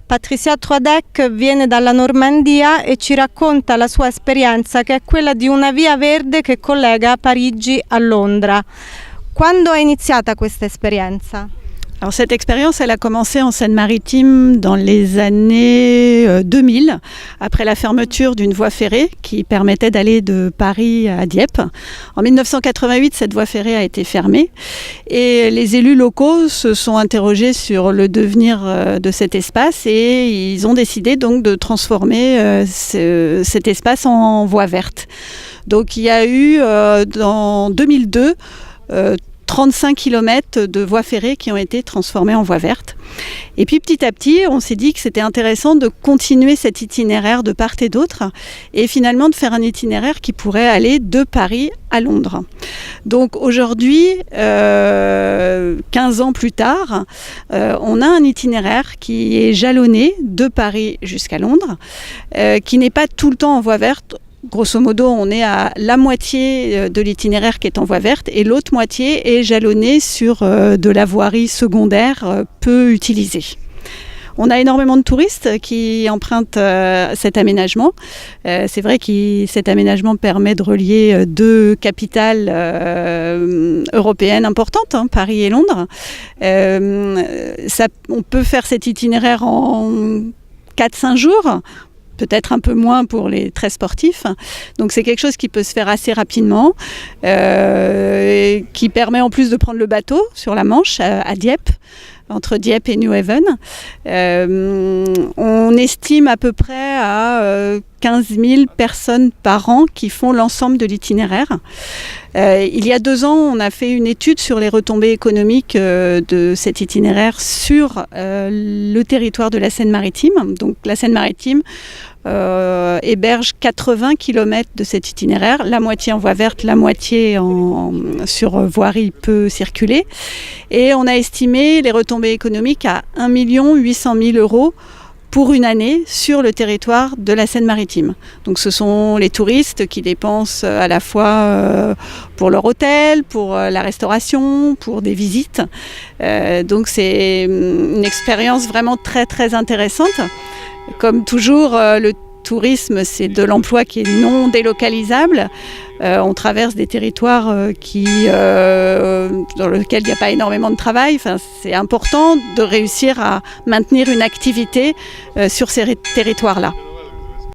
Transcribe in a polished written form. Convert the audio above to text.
Patricia Troadec viene dalla Normandia e ci racconta la sua esperienza, che è quella di una via verde che collega Parigi a Londra. Quando è iniziata questa esperienza? Alors cette expérience, elle a commencé en Seine-Maritime dans les années 2000, après la fermeture d'une voie ferrée qui permettait d'aller de Paris à Dieppe. En 1988, cette voie ferrée a été fermée et les élus locaux se sont interrogés sur le devenir de cet espace et ils ont décidé donc de transformer cet espace en voie verte. Donc il y a eu en 2002 35 km de voies ferrées qui ont été transformées en voies vertes. Et puis petit à petit, on s'est dit que c'était intéressant de continuer cet itinéraire de part et d'autre et finalement de faire un itinéraire qui pourrait aller de Paris à Londres. Donc aujourd'hui, 15 ans plus tard, on a un itinéraire qui est jalonné de Paris jusqu'à Londres, qui n'est pas tout le temps en voie verte. Grosso modo, on est à la moitié de l'itinéraire qui est en voie verte et l'autre moitié est jalonnée sur de la voirie secondaire peu utilisée. On a énormément de touristes qui empruntent cet aménagement. C'est vrai que cet aménagement permet de relier deux capitales européennes importantes, Paris et Londres. On peut faire cet itinéraire en 4-5 jours. Peut-être un peu moins pour les très sportifs. Donc c'est quelque chose qui peut se faire assez rapidement, qui permet en plus de prendre le bateau sur la Manche à Dieppe, entre Dieppe et Newhaven. On estime à peu près à 15 000 personnes par an qui font l'ensemble de l'itinéraire. Il y a 2 ans, on a fait une étude sur les retombées économiques de cet itinéraire sur le territoire de la Seine-Maritime. Donc la Seine-Maritime héberge 80 km de cet itinéraire, la moitié en voie verte, la moitié sur voirie peu circulée. Et on a estimé les retombées économiques à 1 800 000 € pour une année sur le territoire de la Seine-Maritime. Donc ce sont les touristes qui dépensent à la fois pour leur hôtel, pour la restauration, pour des visites. Donc c'est une expérience vraiment très très intéressante. Comme toujours, le tourisme, c'est de l'emploi qui est non délocalisable. On traverse des territoires dans lesquels il n'y a pas énormément de travail. Enfin, c'est important de réussir à maintenir une activité sur ces territoires-là.